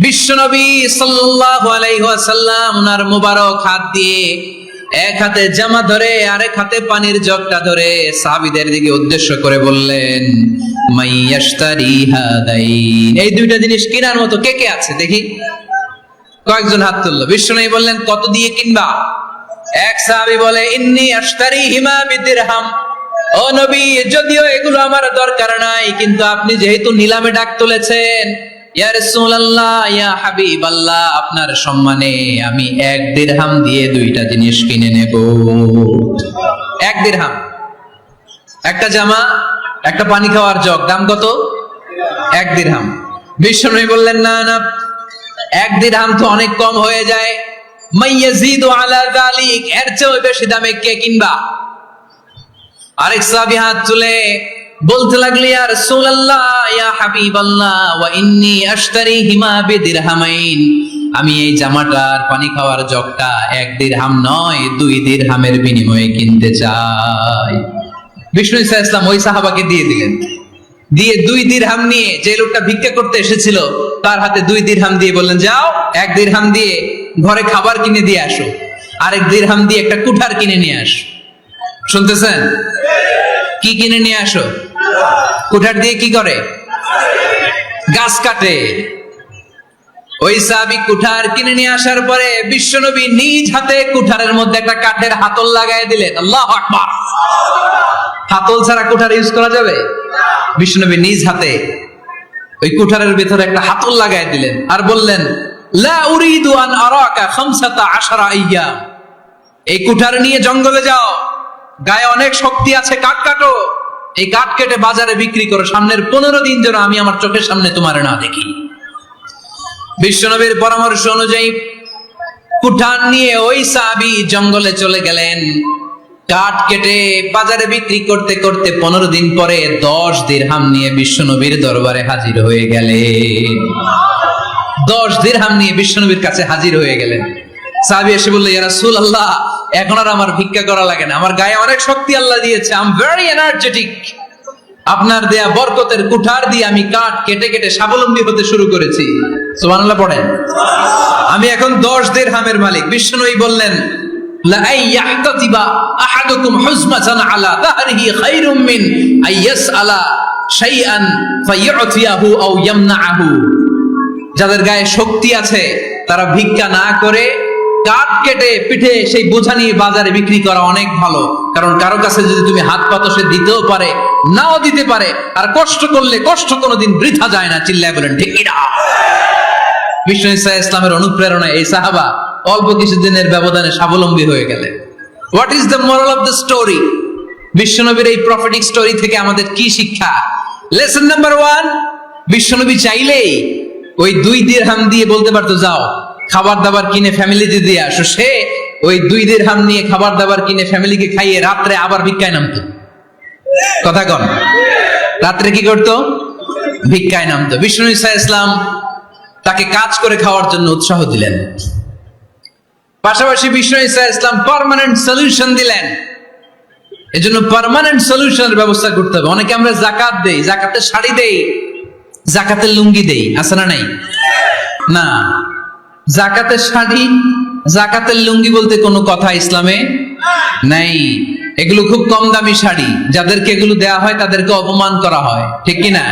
বিশ্বনবী সাল্লাল্লাহু আলাইহি ওয়াসাল্লাম ওনার মুবারক হাত দিয়ে এক হাতে জামা ধরে আরেক হাতে পানির জগটা ধরে সাহাবীদের দিকে উদ্দেশ্য করে বললেন, মাইয়াশতারি হাদাইন, এই দুইটা জিনিস কেনার মতো কে কে আছে দেখি। কয়েকজন হাত তুললো। বিশ্বনবী বললেন, কত দিয়ে কিনবা? এক সাহাবী বলে, ইন্নী আশতারিহিমা বিদিরহাম, ও নবী, যদিও এগুলো আমার দরকার নাই, কিন্তু আপনি যেহেতু নিলামে ডাক তুলেছেন, ইয়া রাসূলুল্লাহ, ইয়া হাবিবাল্লাহ, আপনার সম্মানে আমি 1 দিরহাম দিয়ে দুইটা জিনিস কিনে নেব। 1 দিরহাম, একটা জামা, একটা পানি খাওয়ার জগ, দাম কত? 1 দিরহাম। বিশ্বনবী বললেন, না না, 1 দিরহাম তো অনেক কম হয়ে যায়, মাইয়াজিদু আলা যালিক, এর চেয়ে বেশি দামে কে কিনবা? আরেক সাহাবী হাত তুলে বলতে লাগলেন, ইয়া রাসূলুল্লাহ, ইয়া হাবিবাল্লাহ, ওয়া ইন্নী আশতারিহিমা বিদিরহামাইন, আমি এই জামাটার পানি খাওয়ার জগটা 1 দিরহাম নয় 2 দিরহামের বিনিময়ে কিনতে চাই। বিষ্ণু ইসা ইসলাম ওই সাহাবাকে দিয়ে দিলেন। দিয়ে 2 দিরহাম নিয়ে যে লোকটা ভিক্ষা করতে এসেছিল তার হাতে 2 দিরহাম দিয়ে বললেন, যাও 1 দিরহাম দিয়ে ঘরে খাবার কিনে দিয়ে আসো, আরেক দিরহাম দিয়ে একটা কুঠার কিনে নিয়ে আসো। শুনতেছেন? কি কিনে নিয়ে আসো? কুঠার দিয়ে কি করে? গাছ কাটে। ওই সাহাবী কুঠার কিনে নিয়ে আসার পরে বিশ্বনবী নিজ হাতে কুঠারের মধ্যে একটা কাঠের হাতল লাগাই দিলেন। আল্লাহু আকবার। হাতল ছাড়া কুঠার ইউজ করা যাবে? বিশ্বনবী নিজ হাতে ওই কুঠারের ভিতরে একটা হাতল লাগাই দিলেন আর বললেন, লা উরিদু আন আরাকা 15 আইয়াম, এই কুঠার নিয়ে জঙ্গলে যাও, গায়ে অনেক শক্তি আছে, কাঠ কাটো, এই কাঠ কেটে বাজারে বিক্রি করো, সামনের 15 দিন যেন আমি আমার চোখের সামনে তোমার না দেখি। বিশ্বনবীর পরামর্শ অনুযায়ী কুঠার নিয়ে ওই সাহাবী জঙ্গলে চলে গেলেন। কাঠ কেটে বাজারে বিক্রি করতে করতে 15 দিন পরে 10 দিরহাম নিয়ে বিশ্বনবীর দরবারে হাজির হয়ে গেলেন। 10 দিরহাম নিয়ে বিশ্বনবীর কাছে হাজির হয়ে গেলেন। সাহাবী এসে বলল, ইয়া রাসূলুল্লাহ, এখন আর আমার ভিক্ষা করা লাগে না, আমার গায়ে অনেক শক্তি আল্লাহ দিয়েছে, আই এম ভেরি এনার্জেটিক, আপনার দেয়া বরকতের কুঠার দিয়ে আমি কাঠ কেটে কেটে স্বাবলম্বী হতে শুরু করেছি। সুবহানাল্লাহ পড়েন। আমি এখন 10 দিরহামের মালিক। বিশ্বনবী বললেন, লা আইয়াহতাতিবা আহাদুকুম হুজমাতান আলা যাহরিহি খায়রুম মিন আইয়াসআলা শাইআন ফায়ু'তিয়াহু আও ইয়ামনাহু, যাদের গায়ে শক্তি আছে তারা ভিক্ষা না করে কাঠ কেটে পিঠে সেই বোঝা নিয়ে বাজারে বিক্রি করা অনেক ভালো। কারণ কারো কাছে যদি তুমি হাত পাতো, সে দিতেও পারে, নাও দিতে পারে, আর কষ্ট করলে কষ্ট কোনোদিন বৃথা যায় না। চিল্লায় বলেন ঠিক কিনা? বিষ্ণু ইসা ইসলামের অনুপ্রেরণায় এই সাহাবা অল্প কিছুদিনের ব্যবধানে স্বাবলম্বী হয়ে গেলেন। What is the moral of the story? বিশ্বনবীর এই প্রফেটিক স্টোরি থেকে আমাদের কি শিক্ষা? লেসন নাম্বার 1, বিশ্বনবী চাইলেই ওই 2 দিরহাম দিয়ে বলতে পারতো, যাও খাবার দাবার কিনে ফ্যামিলিতে দিয়ে আসো। সে ওই 2 দিরহাম নিয়ে খাবার দাবার কিনে ফ্যামিলিকে খাইয়ে রাত্রে আবার ভিক্ষায় নামতো। কথা কন, রাত্রে কি করতো? ভিক্ষায় নামতো। বিষ্ণু ইসা ইসলাম তাকে কাজ করে খাওয়ার জন্য উৎসাহ দিলেন। পাশাপাশি বিষ্ণু ইসা ইসলাম পার্মানেন্ট সলিউশন দিলেন। এজন্য পার্মানেন্ট সলিউশনের ব্যবস্থা করতে হবে। অনেকে আমরা যাকাত দেই, যাকাতের শাড়ি দেই, যাকাতের লুঙ্গি দেই, আছে না নাই? না, যাকাতের শাড়ি, যাকাতের লুঙ্গি বলতে কোনো কথা ইসলামে নাই। এগুলো খুব কম দামি শাড়ি, যাদেরকে এগুলো দেয়া হয় তাদেরকে অপমান করা হয়, ঠিক কিনা?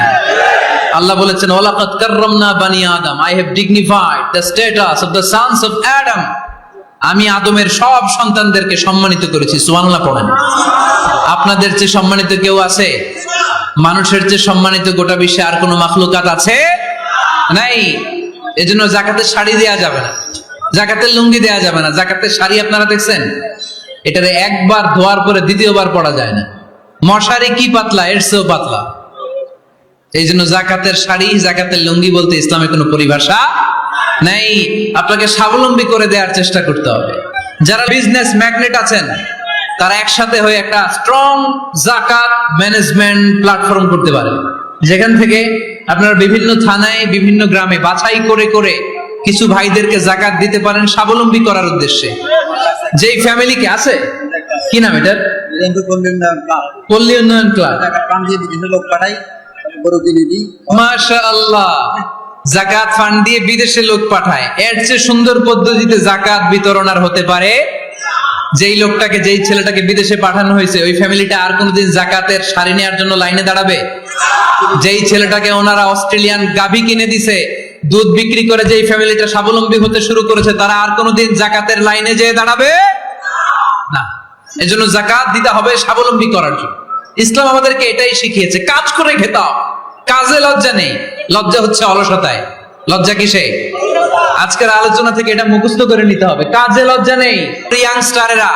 আল্লাহ বলেছেন, ওয়ালাকাদ কাররামনা বানি আদম, I have dignified the status of the sons of Adam, আমি আদমের সব সন্তানদেরকে সম্মানিত করেছি। সুবহানাল্লাহ পড়েন। আপনাদের চেয়ে সম্মানিত কেউ আছে? মানুষের চেয়ে সম্মানিত গোটা বিশ্বে আর কোনো মাখলুকাত আছে? নাই। এজন্য যাকাতের শাড়ি দেয়া যাবে না, যাকাতের লুঙ্গি দেয়া যাবে না। যাকাতের শাড়ি আপনারা দেখছেন, এটারে একবার ধোয়ার পরে দ্বিতীয়বার পরা যায় না। মশারি কি পাতলা, এর চেয়েও পাতলা। এই জন্য যাকাতের শাড়ি, যাকাতের লুঙ্গি বলতে ইসলামে কোনো পরিভাষা নাই। আপনাকে স্বাবলম্বী করে দেওয়ার চেষ্টা করতে হবে। যারা বিজনেস ম্যাগনেট আছেন, তারা একসাথে হয়ে একটা স্ট্রং যাকাত ম্যানেজমেন্ট প্ল্যাটফর্ম করতে পারে, যেখান থেকে আপনারা বিভিন্ন থানায়, বিভিন্ন গ্রামে বাছাই করে করে কিছু ভাইদেরকে যাকাত দিতে পারেন স্বাবলম্বী করার উদ্দেশ্যে। যেই ফ্যামিলিকে আছে, কি নাম এটার? পল্লী উন্নয়ন ক্লাব। মাশাআল্লাহ, জাকাত ফান্ড দিয়ে বিদেশে লোক পাঠায়, এর চেয়ে সুন্দর পদ্ধতিতে জাকাত বিতরণ আর হতে পারে? যেই লোকটাকে, যেই ছেলেটাকে বিদেশে পাঠানো হয়েছে, ওই ফ্যামিলিটা আর কোনোদিন জাকাতের শাড়ি নেওয়ার জন্য লাইনে দাঁড়াবে? যেই ছেলেটাকে ওনারা অস্ট্রেলিয়ান গাভী কিনে দিছে, দুধ বিক্রি করে যেই ফ্যামিলিটা স্বাবলম্বী হতে শুরু করেছে, তারা আর কোনোদিন জাকাতের লাইনে যেয়ে দাঁড়াবে না। এজন্য জাকাত দিতে হবে স্বাবলম্বী করার জন্য। ইসলাম আমাদেরকে এটাই শিখিয়েছে, কাজ করে খেতে হবে। কাজে লজ্জা নেই, লজ্জা হচ্ছে অলসতায়। লজ্জা কিসে? আজকের আলোচনা থেকে এটা মুখস্থ করে নিতে হবে। কাজে লজ্জা নেই, ইয়াংস্টারেরা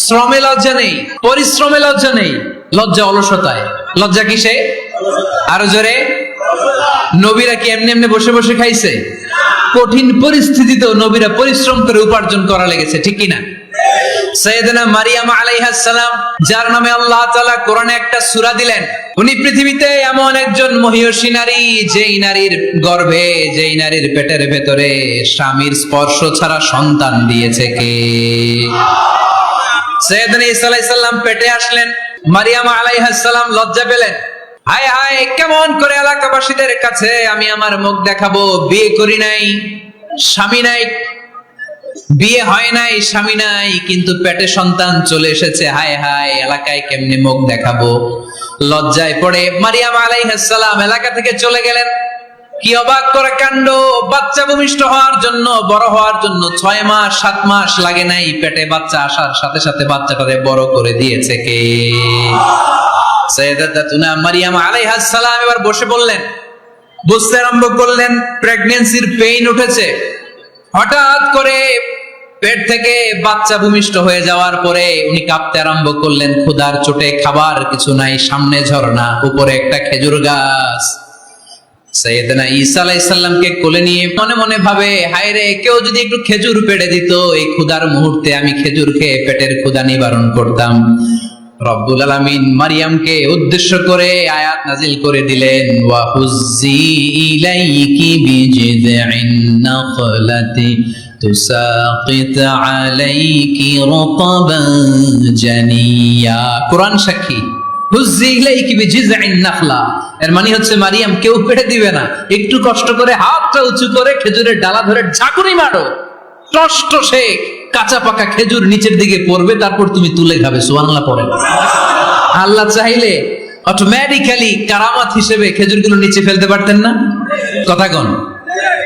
শ্রমে লজ্জা নেই, পরিশ্রমে লজ্জা নেই, লজ্জা অলসতায়। লজ্জা কিসে? আরো জোরে। নবীরা কি এমনি এমনি বসে বসে খাইছে? কঠিন পরিস্থিতিতেও নবীরা পরিশ্রম করে উপার্জন করা লেগেছে, ঠিক কিনা? সাইয়েদনা মারিয়াম আলাইহিস সালাম, যার নামে আল্লাহ তাআলা কোরআনে একটা সূরা দিলেন, উনি পৃথিবীতে এমন একজন মহিয়সী নারী, যেই নারীর গর্ভে, যেই নারীর পেটের ভেতরে স্বামীর স্পর্শ ছাড়া সন্তান দিয়েছে কে? সাইয়েদনা ঈসা আলাইহিস সালাম পেটে আসলেন, মারিয়াম আলাইহিস সালাম লজ্জা পেলেন। হায় হায়, কেমন করে এলাকাবাসীদের কাছে আমি আমার মুখ দেখাবো? বিয়ে করি নাই, স্বামী নাই, বিয়ে হয় নাই, স্বামী নাই, কিন্তু পেটে সন্তান চলে এসেছে। হায় হায়, এলাকায় কেমনে মুখ দেখাবো? লজ্জায় পড়ে মারিয়াম আলাইহিস সালাম এলাকা থেকে চলে গেলেন। কি অবাক করা কাণ্ড! বাচ্চা ভূমিষ্ঠ হওয়ার জন্য, বড় হওয়ার জন্য 6 মাস 7 মাস লাগে নাই, পেটে বাচ্চা আসার সাথে সাথে বাচ্চাটাকে বড় করে দিয়েছে কে? সাইয়েদাতুনা মারিয়াম আলাইহিস সালাম এবার বসে বললেন, বুঝতে আরম্ভ করলেন প্রেগন্যান্সির পেইন উঠেছে। হঠাৎ করে পেট থেকে বাচ্চা ভূমিষ্ঠ হয়ে যাওয়ার পরে উনি কাঁপতে আরম্ভ করলেন। ক্ষুধার চোটে খাবার কিছু নাই, সামনে ঝর্ণা, উপরে একটা খেজুর গাছ। সাইয়েদনা ঈসা আলাইহিস সালামকে কোলে নিয়ে মনে মনে ভাবে, হায় রে, কেউ যদি একটু খেজুর পেড়ে দিত, এই ক্ষুধার মুহূর্তে আমি খেজুর খেয়ে পেটের ক্ষুধা নিবারণ করতাম। রব্বুল আলামিন মারিয়ামকে উদ্দেশ্য করে আয়াত নাজিল করে দিলেন, ওয়া হুজ্জি ইলাইকি বিজিযিন নাখলাতি তুসাকিত আলাইকি রতাবান জানিয়া। কোরআন সাক্ষী, হুজ্জি ইলাইকি বিজিযিন নাখলা, এর মানে হচ্ছে মারিয়াম, কেউ পেড়ে দিবে না, একটু কষ্ট করে হাতটা উঁচু করে খেজুরের ডালা ধরে ঝাঁকুনি মারো, টষ্ট সে কাঁচা পাকা খেজুর নিচের দিকে পড়বে, তারপর তুমি তুলে খাবে। সুবহানাল্লাহ পড়েন। আল্লাহ চাইলে অটোমেটিক্যালি কারামাত হিসেবে খেজুরগুলো নিচে ফেলতে পারতেন না? কথা কোন?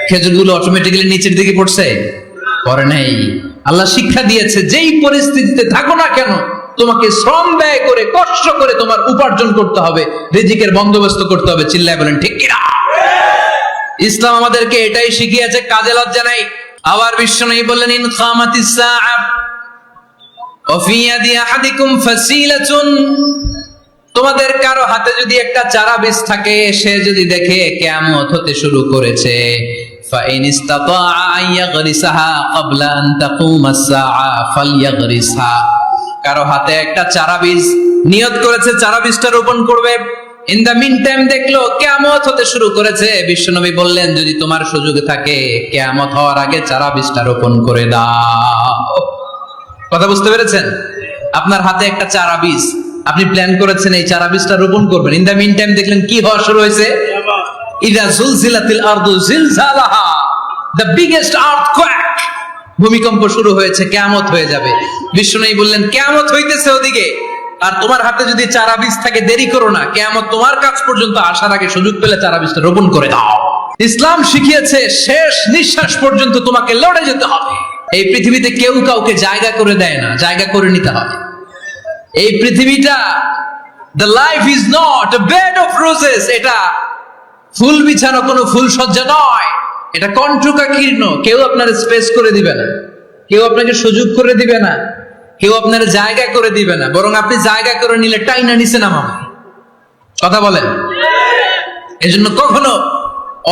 খেজুরগুলো অটোমেটিক্যালি নিচের দিকে পড়ছে? পড়ে নাই। আল্লাহ শিক্ষা দিয়েছে, যেই পরিস্থিতিতে থাকো না কেন, তোমাকে শ্রম ব্যয় করে, কষ্ট করে তোমার উপার্জন করতে হবে, রিজিকের বন্দোবস্ত করতে হবে। চিল্লায় বলেন ঠিক কিনা? ইসলাম আমাদেরকে এটাই শিখিয়েছে, কাজে লজ্জা নাই। আবার বিশ্বনবী বললেন, ইন কামাতিস সাআ ওয়া ফি ইয়াদি আহাদিকুম ফাসিলাতুন, তোমাদের কারো হাতে যদি একটা চারা বীজ থাকে, সে যদি দেখে কিয়ামত হতে শুরু করেছে, ফা ইন ইসতাতা আন ইয়াগরিসাহা ক্বাবলা আন তাকুমাস সাআ ফালইয়াগরিসহা, কারো হাতে একটা চারা বীজ নিয়ত করেছে, চারা বীজটা রোপণ করবে, ইন দা মিন টাইম দেখলো কিয়ামত হতে শুরু করেছে, বিশ্বনবী বললেন, যদি তোমার সুযোগ থাকে কিয়ামত হওয়ার আগে চারা বীজটা রোপণ করে দাও। কথা বুঝতে পেরেছেন? আপনার হাতে একটা চারা বীজ, আপনি প্ল্যান করেছেন এই চারা বীজটা রোপণ করবেন, ইন দা মিন টাইম দেখলেন কি হওয়া শুরু হয়েছে? ইদা জুলজিলাতিল আরদু জিলজালাহা, দ্য বিগেস্ট আর্থকোয়েক, ভূমিকম্প শুরু হয়েছে, কিয়ামত হয়ে যাবে। বিশ্বনবী বললেন, কিয়ামত হইতেছে ওদিকে, আর তোমার হাতে যদি চারা বীজ থাকে, দেরি করো না, কিয়ামত তোমার কাছ পর্যন্ত আসার আগে সুযোগ পেলে চারা বীজটা রোপণ করে দাও। ইসলাম শিখিয়েছে, শেষ নিঃশ্বাস পর্যন্ত তোমাকে লড়ে যেতে হবে। এই পৃথিবীতে কেউ কাউকে জায়গা করে দেয় না, জায়গা করে নিতে হবে। এই পৃথিবীটা, the life is not a bed of roses, এটা ফুল বিছানো কোনো ফুল সজ্জা নয়, এটা কণ্টকাকীর্ণ। কেউ আপনার স্পেস করে দিবে না, কেউ আপনাকে সুযোগ করে দিবে না, কেউ আপনার জায়গা করে দিবে না, বরং আপনি জায়গা করে নিলে টাইনা নিচে নামাবে। কথা বলেন? এজন্য কখনো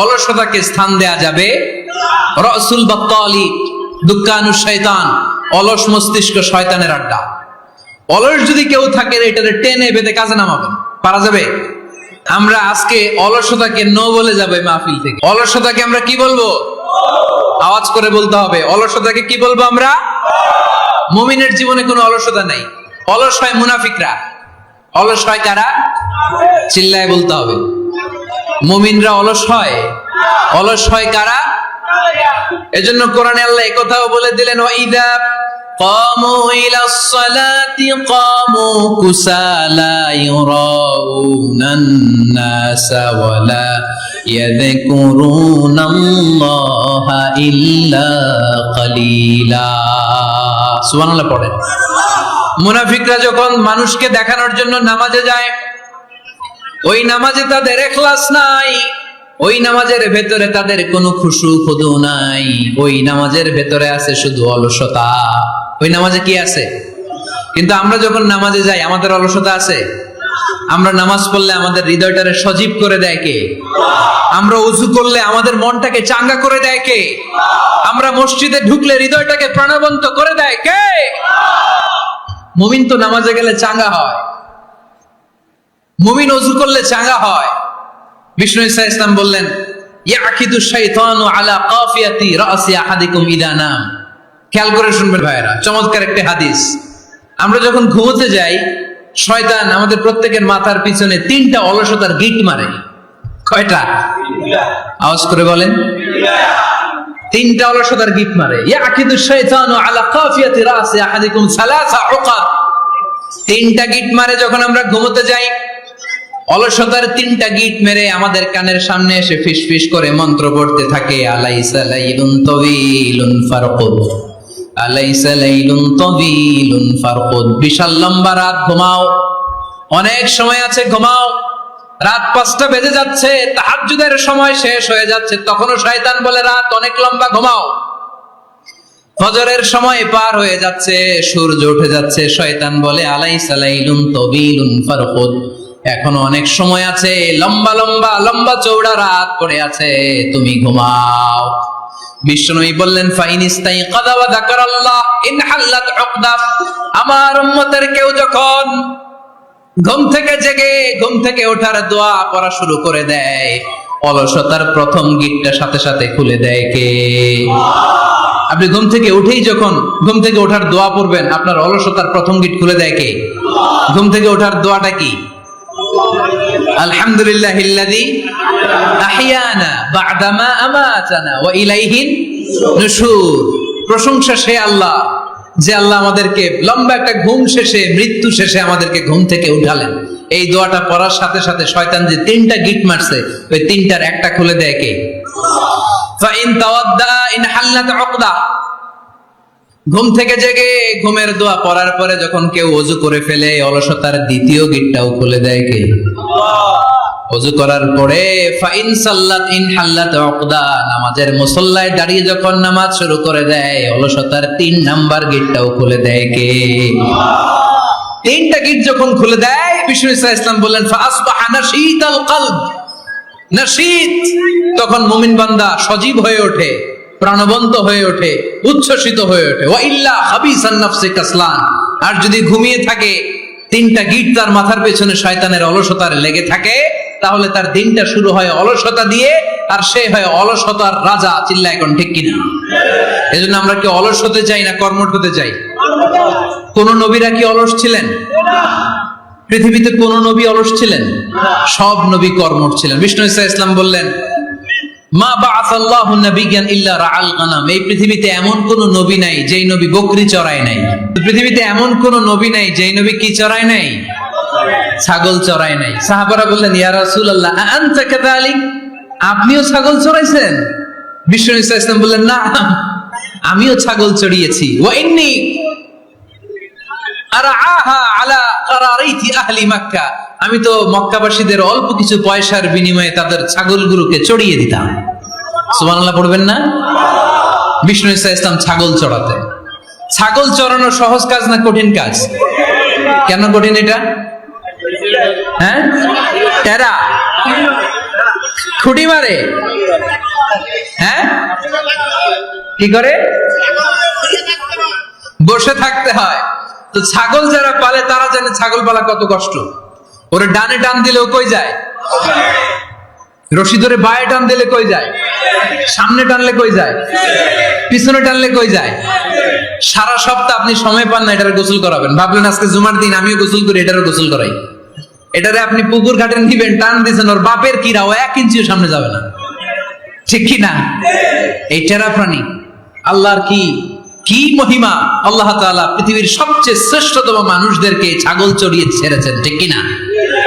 অলসতাকে স্থান দেয়া যাবে। রাসূল বাত্তালি, দুক্কানু শয়তান, অলস মস্তিষ্ক শয়তানের আড্ডা। অলস যদি কেউ থাকে, এটারে টেনে বেঁধে কাজে নামাবেন, পারা যাবে? আমরা আজকে অলসতাকে নো বলে যাবে মাহফিল থেকে। অলসতাকে আমরা কি বলবো? আওয়াজ করে বলতে হবে। অলসতাকে কি বলবো আমরা? মুমিনের জীবনে কোনো অলসতা নাই। অলস হয় মুনাফিকরা। অলস হয় কারা? চিল্লায় বলতে হবে। মুমিনরা অলস হয়? অলস হয় কারা? এজন্য কোরআনে আল্লাহ একথাও বলে দিলেন, ওয়াইদা قاموا إلى الصلاة قاموا كسالى يراءون الناس ولا يذكرون الله إلا قليلا। সুবহানাল্লাহ পড়েন। মুনাফিকরা যখন মানুষকে দেখানোর জন্য নামাজে যায়, ওই নামাজে তাদের ইখলাস নাই, ওই নামাজের ভেতরে তাদের কোনো খুশু খুদু নাই, ওই নামাজের ভেতরে আছে শুধু অলসতা। ওই নামাজে কি আছে? কিন্তু আমরা যখন নামাজে যাই আমাদের অলসতা আছে? আমরা নামাজ পড়লে আমাদের হৃদয়টারে সজীব করে দেয় কে? আমরা ওযু করলে আমাদের মনটাকে চাঙ্গা করে দেয় কে? আমরা মসজিদে ঢুকলে হৃদয়টাকে প্রাণবন্ত করে দেয় কে? মুমিন তো নামাজে গেলে চাঙ্গা হয়, মুমিন ওযু করলে চাঙ্গা হয়। বিষ্ণু ঈসা ইসলাম বললেন, ইয়াকিদু শাইতানু আলা কাফিয়াতি রাসি আহাদিকুম ইদা নাম। খেয়াল করে শুনবেন ভাইরা, চমৎকার একটা হাদিস। আমরা যখন ঘুমোতে যাই, শয়তান আমাদের প্রত্যেকের মাথার পিছনে 3টা অলসতার গিট মারে। কয়টা? আওয়াজ করে বলেন। 3টা অলসতার গিট মারে। ইয়াকিদু শাইতানু আলা কাফিয়াতি রাসি আহাদিকুম সালাসা উকাদ। 3টা গিট মারে যখন আমরা ঘুমোতে যাই। অলসতার 3টা গিট মেরে আমাদের কানের সামনে এসে ফিসফিস করে মন্ত্র পড়তে থাকে, আলাইসা লাইলুন তাওয়িলুন ফারকুদ, আলাইসা লাইলুন তাওয়িলুন ফারকুদ। বিশাল লম্বা রাত, ঘুমাও। অনেক সময় আছে, ঘুমাও। রাত 5টা বেজে যাচ্ছে, তাহাজ্জুদের সময় শেষ হয়ে যাচ্ছে, তখনও শয়তান বলে রাত অনেক লম্বা, ঘুমাও। ফজরের সময় পার হয়ে যাচ্ছে, সূর্য উঠে যাচ্ছে, শয়তান বলে আলাইসা লাইলুন তাওয়িলুন ফারকুদ, এখনো অনেক সময় আছে, লম্বা লম্বা লম্বা চৌড়া রাত পড়ে আছে, তুমি ঘুমাও। বিশ্বনবী বললেন, ফাইনিস্তাইকাযা ওয়া যাকারাল্লাহ ইনহাল্লাত উকদা। আমার উম্মতের কেউ যখন ঘুম থেকে জেগে ঘুম থেকে ওঠার দোয়া পড়া শুরু করে দেয়, অলসতার প্রথম গিটটা সাথে সাথে খুলে দেয় কে? আপনি ঘুম থেকে উঠেই যখন ঘুম থেকে ওঠার দোয়া পড়বেন, আপনার অলসতার প্রথম গিট খুলে দেয় কে? ঘুম থেকে ওঠার দোয়াটা কি? আলহামদুলিল্লাহিল্লাযী আহইয়ানা বা'দা মা আমাতানা ওয়া ইলাইহিন নুশুর। প্রশংসা সে আল্লাহ, যে আল্লাহ আমাদেরকে লম্বা একটা ঘুম শেষে, মৃত্যু শেষে আমাদেরকে ঘুম থেকে উঠালেন। এই দোয়াটা পড়ার সাথে সাথে শয়তান যে 3টা গিট মারছে, ওই 3টার একটা খুলে দেয় কে? ফাইন তাওয়াদ্দা ইনহাল্লাত উকদা। ঘুম থেকে জেগে ঘুমের দোয়া পড়ার পরে যখন কেউ ওযু করে ফেলে, অলসতার দ্বিতীয় গিটটাও খুলে দেয় কে? ওযু করার পরে ফাইন সাল্লাত ইনহাল্লাত উকদা, নামাজের মুসল্লায় দাঁড়িয়ে যখন নামাজ শুরু করে দেয়, অলসতার 3 নাম্বার গিটটাও খুলে দেয় কে? 3টা গিট যখন খুলে দেয়, বিষ্ণু ঈসা ইসলাম বললেন, ফাসবাহা নাশীতাল কলব। নাশীত, তখন মুমিন বান্দা সজীব হয়ে ওঠে, প্রাণবন্ত হয়ে ওঠে, উচ্ছ্বসিত হয়ে ওঠে। ওয়া ইল্লা খাবিসান নাফসি কাসলান। আর যদি ঘুমিয়ে থাকে, 3টা গিট তার মাথার পেছনে শয়তানের অলসতার লেগে থাকে, তাহলে তার দিনটা শুরু হয় অলসতা দিয়ে, আর সে হয় অলসতার রাজা। চিল্লা এখন ঠিক কিনা? এজন্য আমরা কি অলস হতে চাই না কর্মঠ হতে চাই? কোন নবীরা কি অলস ছিলেন? পৃথিবীতে কোন নবী অলস ছিলেন? সব নবী কর্মঠ ছিলেন। বিষ্ণু ঈসা ইসলাম বললেন, মা বাআসাল্লাহু নাবিয়্যান ইল্লা রাআল গানাম। এই পৃথিবীতে এমন কোন নবী নাই যেই নবী বকরি চড়ায় নাই। পৃথিবীতে এমন কোন নবী নাই যেই নবী কি চড়ায় নাই? ছাগল চড়ায় নাই। সাহাবারা বললেন, ইয়া রাসূলুল্লাহ আনতা কাযালিক, আপনিও ছাগল চড়াইছেন? বিষ্ণু ঈসা ইসলাম বললেন, না, আমিও ছাগল চড়িয়েছি। ওয়া ইন্নী আরআহা আলা কারারাইতি আহলি মক্কা, আমি তো মক্কাবাসীদের অল্প কিছু পয়সার বিনিময়ে তাদের ছাগলগুলোকে চড়িয়ে দিতাম। সুবহানাল্লাহ পড়বেন না? বিষ্ণু ঈসা ইসলাম ছাগল চড়াতেন। ছাগল চড়ানো সহজ কাজ না কঠিন কাজ? কেন কঠিন এটা? হ্যাঁ, টেরা খুঁটি মারে। হ্যাঁ, কি করে? বসে থাকতে হয়। তো ছাগল যারা পালে তারা জানে ছাগল পালা কত কষ্ট। ওরে ডানে টান দিলেও কই যায়? রশি ধরে বায়ে টান দিলে কই যায়? সামনে টানলে কই যায়? পিছনে টানলে কই যায়? সারা সপ্তাহ আপনি সময় পান না এটার গোসল করাবেন, ভাবলেন আজকে জুমার দিন আমিও গোসল করি, এটারও গোসল করাই। এটারে আপনি পুকুর ঘাটে নিবেন, টান দিয়েছেন, ওর বাপের কিরা, ও 1 ইঞ্চিও সামনে যাবে না, ঠিক কি না? এই টেরা প্রাণী আল্লাহর কি কি মহিমা! আল্লাহ তাআলা পৃথিবীর সবচেয়ে শ্রেষ্ঠতম মানুষদেরকে ছাগল চড়িয়ে ছেড়েছেন, ঠিক কি না?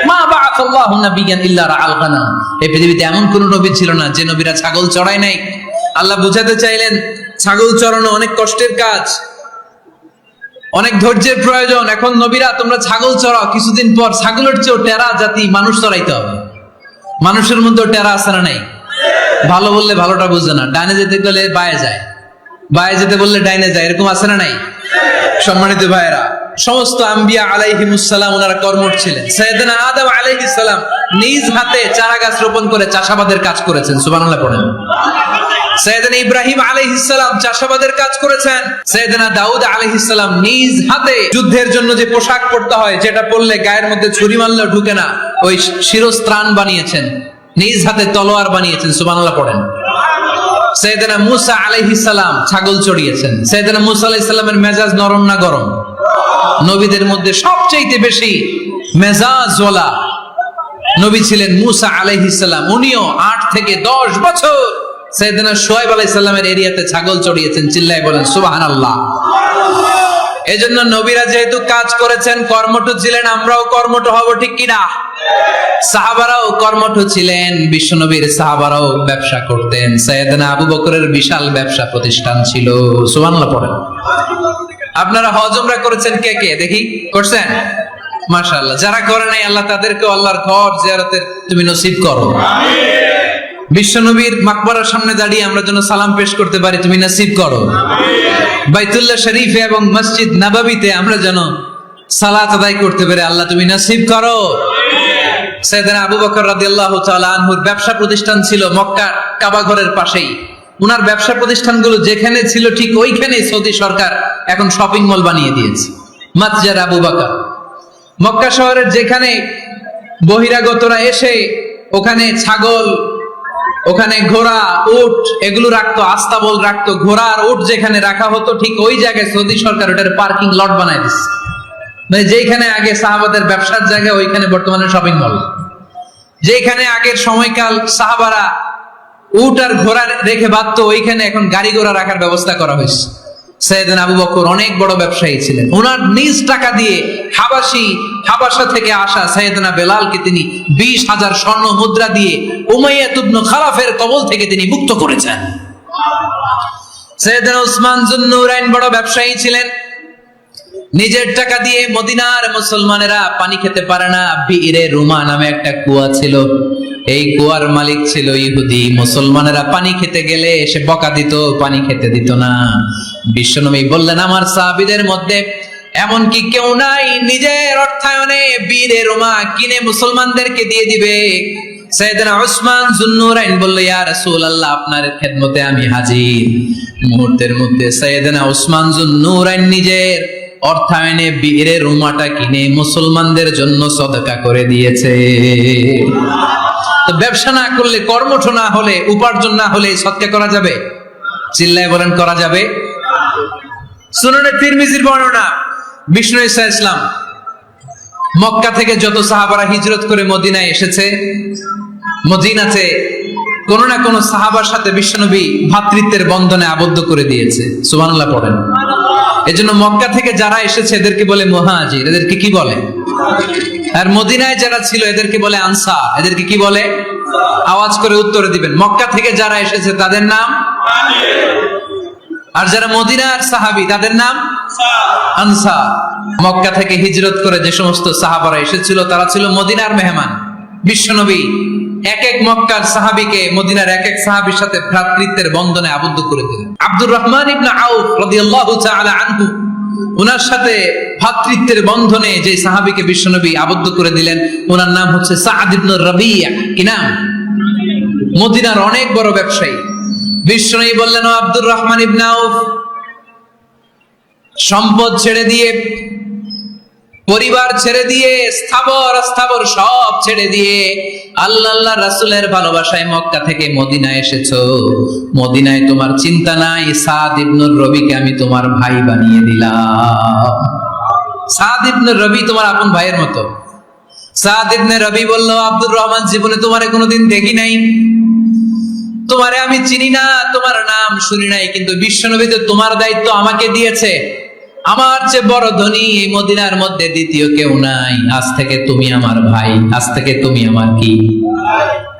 মা বাআসাল্লাহু নাবিয়্যান ইল্লা রাআল গানাম। এই পৃথিবীতে এমন কোন নবী ছিল না যে নবীরা ছাগল চড়ায় নাই। আল্লাহ বুঝাতে চাইলেন ছাগল চড়ানো অনেক কষ্টের কাজ, অনেক ধৈর্যের প্রয়োজন। এখন নবীরা তোমরা ছাগল চড়াও, কিছুদিন পর ছাগলের চেয়েও টেরা জাতি মানুষ চড়াইতে হবে। মানুষের মধ্যে টেরা আছে না নাই? ভালো বললে ভালোটা বুঝে না, ডানে যেতে গেলে বায়ে যায়, বায়ে যেতে বললে ডাইনে যায়, এরকম আছে না নাই? সম্মানিত ভাইয়েরা, সমস্ত আম্বিয়া আলাইহিমুস সালাম ওনারা কর্মঠ ছিলেন। সাইয়েদনা আদম আলাইহিস সালাম নিজ হাতে চারা গাছ রোপণ করে চাষাবাদের কাজ করেছেন, সুবহানাল্লাহ পড়েন। সাইয়েদনা ইব্রাহিম আলাইহিস সালাম চাষাবাদের কাজ করেছেন। সাইয়েদনা দাউদ আলাইহিস সালাম নিজ হাতে যুদ্ধের জন্য যে পোশাক পরতে হয়, যেটা পরলে গায়ের মধ্যে ছুরি মারলেও ঢুকে না, ওই শিরস্ত্রাণ বানিয়েছেন, নিজ হাতে তলোয়ার বানিয়েছেন, সুবহানাল্লাহ পড়েন। সাইয়েদনা মূসা আলাইহিস সালাম ছাগল চড়িয়েছেন। সাইয়েদনা মূসা আলাইহিস সালামের মেজাজ নরম না গরম? নবীদের মধ্যে সবচেয়ে বেশি মেজাজওয়ালা নবী ছিলেন মূসা আলাইহিস সালাম। উনিও 8 থেকে 10 বছর সাইয়েদনা শুআয়ব আলাইহিস সালামের এরিয়াতে ছাগল চড়িয়েছেন। চিল্লায় বলেন সুবহানাল্লাহ। এজন্য নবীরা যেহেতু কাজ করেছেন, কর্মঠ ছিলেন, আমরাও কর্মঠ হব, ঠিক কি না? সাহাবারাও কর্মঠ ছিলেন, বিশ্বনবীর সাহাবারাও ব্যবসা করতেন। সাইয়েদনা আবু বকরের বিশাল ব্যবসা প্রতিষ্ঠান ছিল, সুবহানাল্লাহ পড়েন। আপনারা হজ উমরা করেছেন কে কে দেখি? করছেন? মাশাআল্লাহ। যারা করে নাই আল্লাহ তাদেরকে আল্লাহর ঘর জিয়ারতের তুমি নসিব করো, আমিন। বিশ্বনবীর মাকবারার সামনে দাঁড়িয়ে আমরা যেন সালাম পেশ করতে পারি, তুমি নসিব করো, আমিন। বাইতুল্লাহ শরীফে এবং মসজিদ নববীতে আমরা যেন সালাত আদায় করতে পারি, আল্লাহ তুমি নসিব করো, আমিন। সাইয়েদনা আবু বকর রাদিয়াল্লাহু তাআলা আনহুর ব্যবসা প্রতিষ্ঠান ছিল মক্কা কাবা ঘরের পাশেই। উনার ব্যবসা প্রতিষ্ঠানগুলো যেখানে ছিল ঠিক ওইখানে সৌদি সরকার এখন শপিং মল বানিয়ে দিয়েছে, মাতজার আবু বকর। মক্কা শহরের যেখানে বহিরাগতরা এসে ওখানে ছাগল, ওখানে ঘোড়া, উট এগুলো রাখতো, আস্তাবল রাখতো, ঘোড়া আর উট যেখানে রাখা হতো ঠিক ওই জায়গায় সৌদি সরকার ওটার পার্কিং লট বানায় দিচ্ছে। মানে যেখানে আগে সাহাবাদের ব্যবসার জায়গা, ওইখানে বর্তমানে শপিং মল। যেখানে আগের সময়কাল সাহাবারা উট আর ঘোড়া রেখে বাঁধতো, ওইখানে এখন গাড়ি ঘোড়া রাখার ব্যবস্থা করা হয়েছে। সাইয়েদনা আবু বকর অনেক বড় ব্যবসায়ী ছিলেন। ওনার নিজ টাকা দিয়ে হাবাসা থেকে আসা সাইয়েদনা বেলালকে তিনি 20,000 স্বর্ণ মুদ্রা দিয়ে উমাইয়া ইবনে খালাফের কবল থেকে তিনি মুক্ত করেছেন। সাইয়েদনা উসমান যুন্নুরাইন বড় ব্যবসায়ী ছিলেন। নিজের টাকা দিয়ে মদিনার মুসলমানেরা পানি খেতে পারে না, বিইরে রুমা নামে একটা কুয়া ছিল, এই কুয়ার মালিক ছিল ইহুদি। মুসলমানেরা পানি খেতে গেলে এসে বকা দিত, পানি খেতে দিত না। বিশ্বনবী বললেন আমার সাহাবীদের মধ্যে এমন কি কেউ নাই নিজের অর্থায়নে বীরে রোমা কিনে মুসলমানদেরকে দিয়ে দিবে? সাইয়েদনা উসমান যুন্নুরাইন বলল ইয়া রাসূলুল্লাহ আপনার খেদমতে আমি হাজির। মুহূর্তের মধ্যে সাইয়েদনা উসমান যুন্নুরাইন নিজের অর্থায়নে বীরে রোমাটা কিনে মুসলমানদের জন্য সদকা করে দিয়েছে। তো ব্যবসা না করলে, কর্মঠ না হলে, উপার্জন না হলে সদকা করা যাবে? চিল্লায় বলেন করা যাবে? সুনানে তিরমিজির বর্ণনা, বিষ্ণু ঈসা ইসলাম মক্কা থেকে যত সাহাবারা হিজরত করে মদিনায় এসেছে, মদিনাতে কোন না কোন সাহাবার সাথে বিশ্বনবী ভ্রাতৃত্বের বন্ধনে আবদ্ধ করে দিয়েছে, সুবহানাল্লাহ পড়েন। এজন্য মক্কা থেকে যারা এসেছে এদেরকে বলে মুহাজির, এদেরকে কি বলে? আর মদিনায় যারা ছিল এদেরকে বলে আনসার, এদেরকে কি বলে? আওয়াজ করে উত্তরে দিবেন। মক্কা থেকে যারা এসেছে তাদের নাম মুহাজির, আর যারা মদিনার সাহাবী তাদের নাম আনসার। মক্কা থেকে হিজরত করে যে সমস্ত সাহাবারা এসেছিল তারা ছিল মদিনার মেহমান। বিশ্বনবী এক এক মক্কার সাহাবীকে মদিনার এক এক সাহাবীর সাথে ভ্রাতৃত্বের বন্ধনে আবদ্ধ করে দিলেন। আব্দুর রহমান ইবনে আউফ রাদিয়াল্লাহু তাআলা আনহু, ওনার সাথে ভ্রাতৃত্বের বন্ধনে যে সাহাবীকে বিশ্বনবী আবদ্ধ করে দিলেন ওনার নাম হচ্ছে সাদ ইবনে রাবিয়া। কি নাম? মদিনার অনেক বড় ব্যবসায়ী। বিশ্বনবী বললেন ও আব্দুর রহমান ইবনে আউফ, সম্পদ ছেড়ে দিয়ে, পরিবার ছেড়ে দিয়ে, স্থাবর অস্থাবর সব ছেড়ে দিয়ে আল্লাহ রাসূলের ভালোবাসায় মক্কা থেকে মদিনায় এসেছো। মদিনায় তোমার চিন্তা নাই, সাদ ইবনে রবিকে আমি তোমার ভাই বানিয়ে দিলাম। সাদ ইবনে রবি তোমার আপন ভাইয়ের মতো। সাদ ইবনে রবি বলল, আব্দুর রহমান, জীবনে তোমারে কোনোদিন দেখি নাই, তোমারে আমি চিনি না, তোমার নাম শুনি নাই, কিন্তু বিশ্বনবী তো তোমার দায়িত্ব আমাকে দিয়েছে। আমার চেয়ে বড় ধনী এই মদিনার মধ্যে দ্বিতীয় কেউ নাই। আজ থেকে তুমি আমার ভাই, আজ থেকে তুমি আমার কি?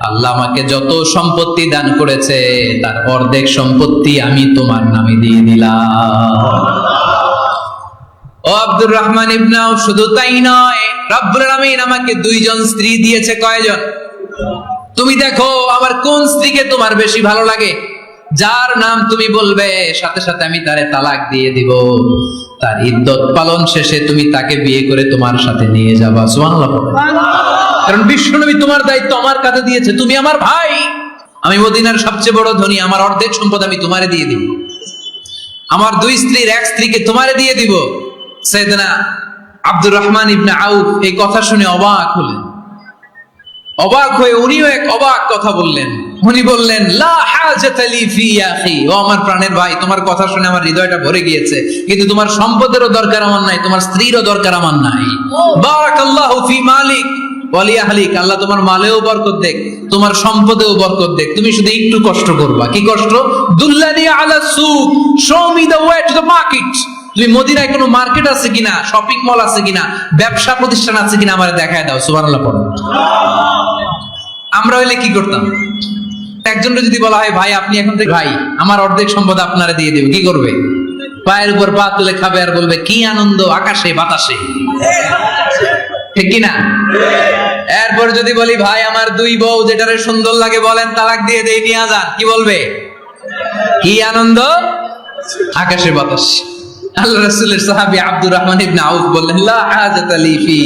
আল্লাহ আমাকে যত সম্পত্তি দান করেছে তার অর্ধেক সম্পত্তি আমি তোমার নামে দিয়ে দিলাম। ও আব্দুর রহমান ইবনে আউফ, শুধু তাই নয়, রব্বুল আলামিন আমাকে দুইজন স্ত্রী দিয়েছে। কয়জন? তুমি দেখো আমার কোন স্ত্রীকে তোমার বেশি ভালো লাগে, যার নাম তুমি বলবে সাথে সাথে আমি তারে তালাক দিয়ে দিব। তার ইদ্দত পালন শেষে তুমি তাকে বিয়ে করে তোমার সাথে নিয়ে যাবা। সুবহানাল্লাহ। কারণ বিশ্বনবী তোমার দায়িত্ব আমার কাছে দিয়েছে, তুমি আমার ভাই, আমি মদিনার সবচেয়ে বড় ধনী, আমার অর্ধেক সম্পদ আমি তোমারে দিয়ে দিব। আমার দুই স্ত্রীর এক স্ত্রীকে তোমারে দিয়ে দিব। সাইয়েদনা আব্দুর রহমান ইবনে আউফ এই কথা শুনে অবাক হলেন। অবাক হয়ে উনিও এক অবাক কথা বললেন। উনি বললেন, লা হাজাতা লি ফি ইয়া আখি, ও আমার প্রাণের ভাই, তোমার কথা শুনে আমার হৃদয়টা ভরে গিয়েছে, কিন্তু তোমার সম্পদেরও দরকার আমার নাই, তোমার স্ত্রীরও দরকার আমার নাই। বারাকাল্লাহু ফি মালিক ওয়া লি আহলিক, আল্লাহ তোমার মালেও বরকত দেখ, তোমার সম্পদেও বরকত দেখ। তুমি শুধু একটু কষ্ট করবা। কি কষ্ট? দুল্লানি আলা সুক, show me the way to the market. তুমি মদিনায় কোনো মার্কেট আছে কিনা, শপিং মল আছে কিনা, ব্যবসা প্রতিষ্ঠান আছে কিনা আমারে দেখায় দাও। সুবহানাল্লাহ পড়ো। আমরা হইলে কি করতাম? একজনকে যদি বলা হয়, ভাই আপনি এখন থেকে ভাই, আমার অর্ধেক সম্পদ আপনারে দিয়ে দেব, কি করবে? পায়ের উপর পা তুলে খাবে আর বলবে, কি আনন্দ আকাশে বাতাসে। ঠিক কিনা? এরপর যদি বলি, ভাই আমার দুই বউ, যেটারে সুন্দর লাগে বলেন তালাক দিয়ে দেই, নিয়ে যান, কি বলবে? কি আনন্দ আকাশে বাতাসে। আল্লাহ রাসূলের সাহাবী আব্দুর রহমান ইবনে আউফ বললেন, লা হাজাতা লি ফি,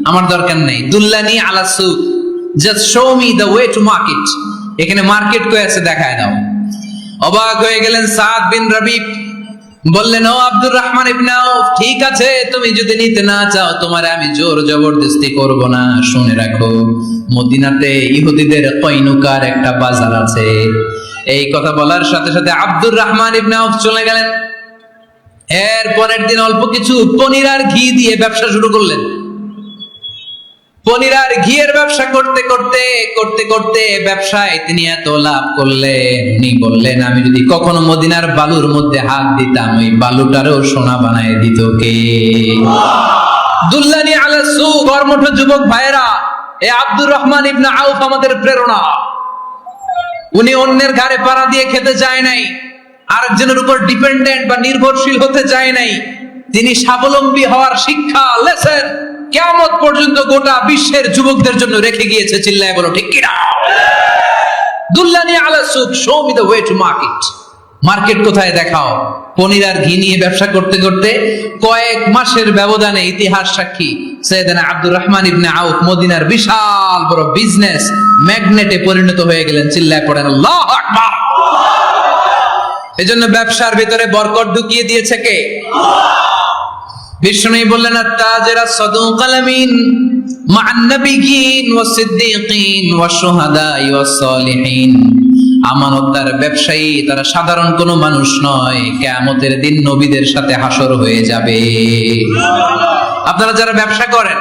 আমার দরকার নেই। দুল্লানি আলা সুক, just show me the way to market. এখানে মার্কেট কই আছে দেখায় দাও। অবাক হয়ে গেলেন সাদ বিন রবি, বললেন, ও আব্দুর রহমান ইবনে আউফ, ঠিক আছে, তুমি যদি নিতে না চাও তোমারে আমি জোর জবরদস্তি করব না। শুনে রাখো, মদিনাতে ইহুদিদের কয়নুকার একটা বাজার আছে। এই কথা বলার সাথে সাথে আব্দুর রহমান ইবনে আউফ চলে গেলেন। এর পরের দিন অল্প কিছু পনির আর ঘি দিয়ে ব্যবসা শুরু করলেন। পনির আর ঘিয়ের ব্যবসা করতে করতে করতে করতে ব্যবসায় তিনি এত লাভ করলেন, উনি বললেন, আমি যদি কখনো মদিনার বালুর মধ্যে হাত দিতাম, ওই বালুটারও সোনা বানায় দিত কে? দুল্লানি আলা সুক। কর্মঠ যুবক ভাইরা, এ আব্দুর রহমান ইবনে আউফ আমাদের প্রেরণা। উনি অন্যের ঘাড়ে পাড়া দিয়ে খেতে চায় নাই, আরেকজনের উপর ডিপেন্ডেন্ট বা নির্ভরশীল হতে চায় নাই। তিনি স্বাবলম্বী হওয়ার শিক্ষা, লেসন কিয়ামত পর্যন্ত গোটা বিশ্বের যুবকদের জন্য রেখে গিয়েছে। চিল্লায় বলো ঠিক কিনা? দুল্লানি আলা সুক, show me the way to market. Market কোথায় দেখাও। পনির আর ঘি নিয়ে ব্যবসা করতে করতে কয়েক মাসের ব্যবধানে ইতিহাস সাক্ষী সাইয়েদনা আব্দুর রহমান ইবনে আউফ মদিনার বিশাল বড় বিজনেস ম্যাগনেটে পরিণত হয়ে গেলেন। চিল্লায় পড়েন আল্লাহু আকবার। এজন্য ব্যবসার ভিতরে বরকত ঢুকিয়ে দিয়েছে কে? বিষ্ণুই বললেন, আত-তাজিরা সাদুকাল আমিন মা'আন নাবিয়্যিন ওয়াস সিদ্দীকিন ওয়াশ শুহাদা'i ওয়াস সালিহিন। আমানতদার ব্যবসায়ী তারা সাধারণ কোনো মানুষ নয়, কিয়ামতের দিন নবীদের সাথে হাসর হয়ে যাবে। আপনারা যারা ব্যবসা করেন,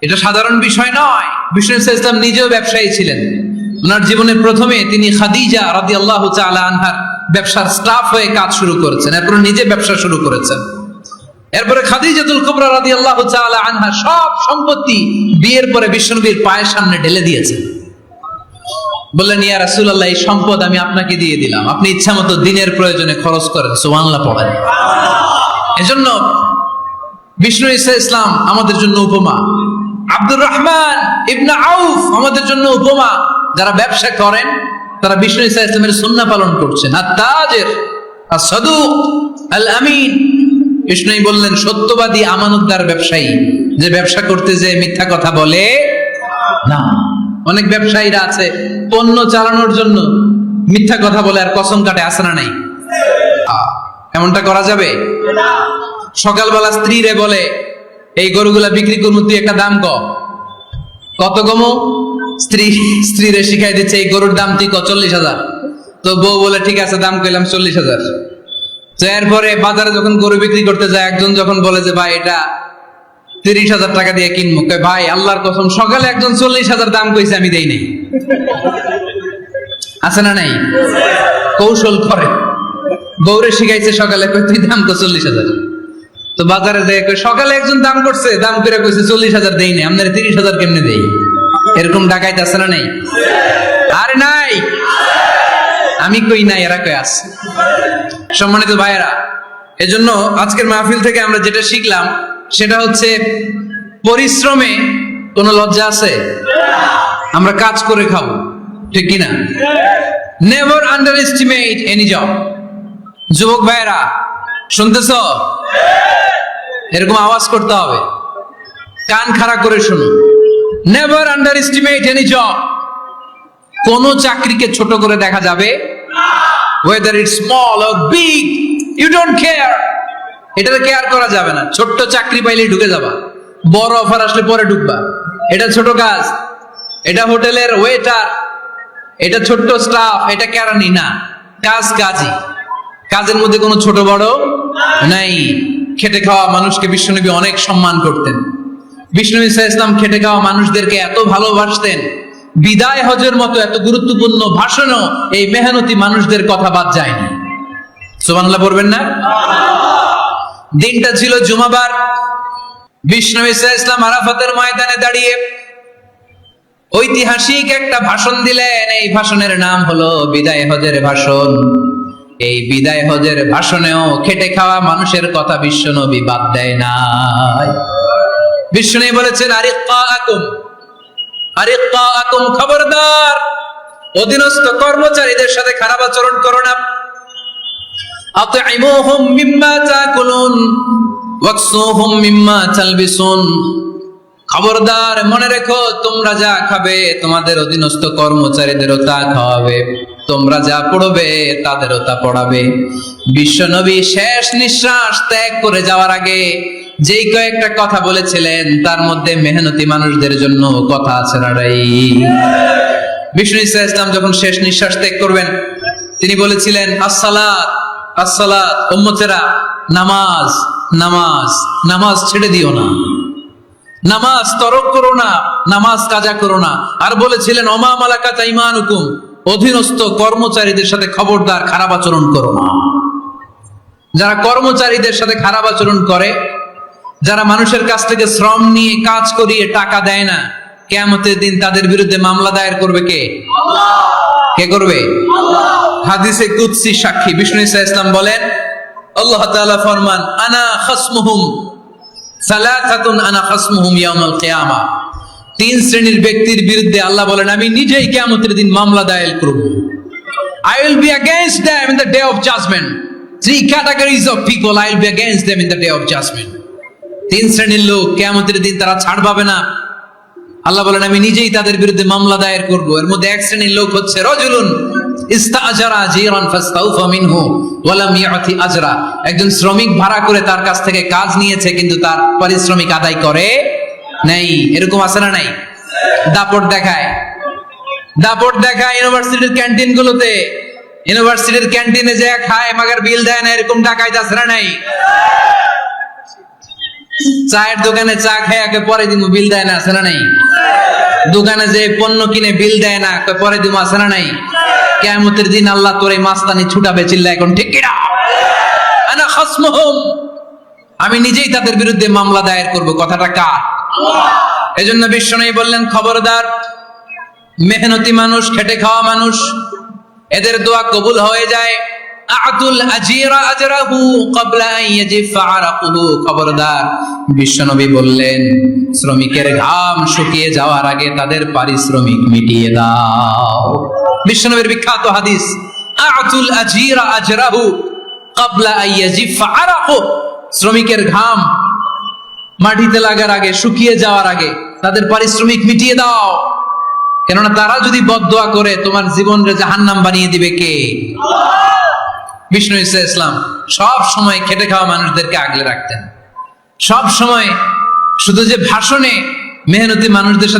এটা সাধারণ বিষয় নয়। বিষ্ণু ইসলাম নিজেও ব্যবসায়ী ছিলেন। ওনার জীবনের প্রথমে তিনি খাদিজা রাদিয়াল্লাহু তাআলা আনহার ব্যবসার স্টাফ হয়ে কাজ শুরু করেছেন, এরপর নিজে ব্যবসা শুরু করেছেন। এরপরে খাদিজাতুল কুবরা রাদিয়াল্লাহু তাআলা আনহা সব সম্পত্তি বিয়ের পরে বিশ্বনবীর পায়ের সামনে ঢেলে দিয়েছেন। বললেন, ইয়া রাসূলুল্লাহ, এই সম্পদ আমি আপনাকে দিয়ে দিলাম, আপনি ইচ্ছামতো দিনের প্রয়োজনে খরচ করেন। সুবহানাল্লাহ পড়েন। এজন্য বিষ্ণু ইসলাম আমাদের জন্য উপমা, আব্দুর রহমান ইবনে আউফ আমাদের জন্য উপমা। যারা ব্যবসা করেন তারা বিষ্ণু ইসলামের সুন্নাহ পালন করছেন। আত-তাজির আস-সাদুক আল-আমিন। বিষ্ণুই বললেন, সত্যবাদী আমানতদার ব্যবসায়ী, যে ব্যবসা করতে যে মিথ্যা কথা বলে না। অনেক ব্যবসায়ীরা আছে পণ্য চালানোর জন্য মিথ্যা কথা বলে আর কসম কাটে, আছে না নাই? এমনটা করা যাবে? সকালবেলা স্ত্রীরে বলে, এই গরুগুলা বিক্রি করবো, তুই একটা দাম কত কমো? স্ত্রীরে শিখাই দিচ্ছে, এই গরুর দাম তুই 40,000। তো বউ বলে, ঠিক আছে, দাম কইলাম 40,000। তো এরপরে বাজারে যখন গরু বিক্রি করতে যায়, একজন যখন বলে যে, ভাই এটা 30,000 টাকা দিয়ে কিনবো। কয় ভাই আল্লাহর কসম সকালে একজন 40,000 দাম কইছে, আমি দেই নাই। আছে না নাই? কৌশল করে বউরে শিখাইছে সকালে, কই তুই দাম তো 40,000। তো বাজারে যায় কই সকালে একজন দাম করছে, দাম করে কইছে 40,000 দেই নাই, আপনারা 30,000 কেমনে দেই? এরকম ডাকাইত আছে না নাই? আরে নাই, আমি কই নাই, এরা কই আছে। সম্মানিত ভাইয়েরা, এজন্য আজকের মাহফিল থেকে আমরা যেটা শিখলাম সেটা হচ্ছে পরিশ্রমে কোনো লজ্জা আছে? আমরা কাজ করে খাবো, ঠিক কিনা? Never under estimate any job. যুবক ভাইয়েরা শুনতেছ? এরকম আওয়াজ করতে হবে, কান খাড়া করে শুনো। Never under estimate any job. কোন চাকরিকে ছোট করে দেখা যাবে whether it's small or big, you don't care. এটাতে কেয়ার করা যাবে না। ছোট্ট চাকরি পাইলেই ঢুকে যাবা, বড় অফার আসলে পরে ঢুকবা। এটা ছোট কাজ, এটা হোটেলের ওয়েটার, এটা ছোট্ট স্টাফ, এটা কেরানি না। কাজ কাজই, কাজের মধ্যে কোনো ছোট বড় নাই। খেটে খাওয়া মানুষকে বিশ্বনবী অনেক সম্মান করতেন। বিশ্বনবী সাল্লাল্লাহু আলাইহি ওয়াসাল্লাম খেটে খাওয়া মানুষদেরকে এত ভালোবাসতেন, বিদায় হজের মতো এত গুরুত্বপূর্ণ ভাষণও এই মেহনতি মানুষদের কথা বাদ যায়নি। সুবহানাল্লাহ বলবেন না? দিনটা ছিল জুমাবার। বিশ্বনবী সাল্লাল্লাহু আলাইহি ওয়াসাল্লাম আরাফাতের ময়দানে দাঁড়িয়ে ঐতিহাসিক একটা ভাষণ দিলেন। এই ভাষণের নাম হলো বিদায় হজের ভাষণ। এই বিদায় হজের ভাষণেও খেটে খাওয়া মানুষের কথা বিশ্বনবী বাদ দেয় নাই। বিশ্বনবী বলেছেন আরিক্কাকুম, আরিক্কাকুম, খবরদার অধীনস্থ কর্মচারীদের সাথে খারাপ আচরণ করো না। আতঈমুহুম মিম্মা তাকুলুন ওয়াকসুহুম মিম্মা তালবিসুন। খবরদার মনে রেখো, তোমরা যা খাবে তোমাদের অধীনস্থ কর্মচারীদেরও তা খাওয়াবে, তোমরা যা পড়বে তাদেরও তা পড়াবে। বিশ্বনবী শেষ নিঃশ্বাস ত্যাগ করে যাওয়ার আগে যেই কয়েকটা কথা বলেছিলেন তার মধ্যে মেহনতি মানুষদের জন্য কথা আছে না নাই? বিষ্ণু ইসা ইসলাম যখন শেষ নিঃশ্বাস ত্যাগ করবেন তিনি বলেছিলেন আসসালাত, আসসালাত, উম্মতেরা নামাজ, নামাজ, নামাজ ছেড়ে দিও না, নামাজ তরক করো না, নামাজ কাজা করো না। আর বলেছিলেন ওমা মালাকাত আইমানুকুম, অধীনস্থ কর্মচারীদের সাথে খবরদার খারাপ আচরণ করো না। যারা কর্মচারীদের সাথে খারাপ আচরণ করে, যারা মানুষের কাছ থেকে শ্রম নিয়ে কাজ করিয়ে টাকা দেয় না, কিয়ামতের দিন তাদের বিরুদ্ধে মামলা দায়ের করবে কে? আল্লাহ। কে করবে? আল্লাহ। হাদিসে কুদসি সাক্ষী বিষ্ণু ইসা ইসলাম বলেন, আল্লাহ তাআলা ফরমান আনা খাসমুহুম সালাসাতুন আনা খাসমুহুম ইয়াউমাল কিয়ামা। তিন শ্রেণীর ব্যক্তির বিরুদ্ধে আল্লাহ বলেন আমি নিজেই কিয়ামতের দিন মামলা দায়ের করব। I will be against them in the day of judgment. Three categories of people I will be against them in the day of judgment. তিন শ্রেণীর লোক কিয়ামতের দিন তারা ছাড় পাবে না। আল্লাহ বলেন আমি নিজেই তাদের বিরুদ্ধে মামলা দায়ের করব। এর মধ্যে এক শ্রেণীর লোক হচ্ছে রাজুলুন ইস্তাআজারা জিরান ফাস্তাউফা মিনহু ওয়া লাম ইয়াতি আজরা। একজন শ্রমিক ভাড়া করে তার কাছ থেকে কাজ নিয়েছে কিন্তু তার পারিশ্রমিক আদায় করে নাই। এরকম আছে না নাই? দাপট দেখায়, দাপট দেখায় ইউনিভার্সিটির ক্যান্টিন গুলোতে। ইউনিভার্সিটির ক্যান্টিনে যে খায় মাগার বিল দেয় না, এরকম ডাকাইত আছে না নাই? চায়ের দোকানে চা খায় আগে পরে দিমু, বিল দেয় না, আছে না নাই? দোকানে যে পণ্য কিনে বিল দেয় না, পরে দিমু, আছে না নাই? কিয়ামতের দিন আল্লাহ তোর এই মাস্তানি ছুটাবে, চিল্লা এখন ঠিক কিনা? আনা খাসমুহুম, আমি নিজেই তাদের বিরুদ্ধে মামলা দায়ের করব। কথাটা কার? আল্লাহ। এজন্য বিশ্বনবী বললেন খবরদার মেহনতি মানুষ, খেটে খাওয়া মানুষ, এদের দোয়া কবুল হয়ে যায়। আতুল আজিরা আজরাহু ক্বাবলা আন ইয়াজিফা আরাকুহু। খবরদার বিশ্বনবী বললেন শ্রমিকের ঘাম শুকিয়ে যাওয়ার আগে তাদের পারিশ্রমিক মিটিয়ে দাও। বিশ্বনবীর বিখ্যাত হাদিস আতুল আজিরা আজরাহু ক্বাবলা আন ইয়াজিফা আরাকুহু। শ্রমিকের ঘাম মাটিতে লাগার আগে, শুকিয়ে যাওয়ার আগে তাদের পারিশ্রমিক মিটিয়ে দাও। কেননা তারা যদি বদদোয়া করে তোমার জীবনকে জাহান্নাম বানিয়ে দিবে কে? আল্লাহ। বিষ্ণু ইসা ইসলাম সব সময় খেটে খাওয়া মানুষদেরকে আগলে রাখতেন। সব সময় শুধু যে ভাষণে মেহনতি মানুষদের সাথে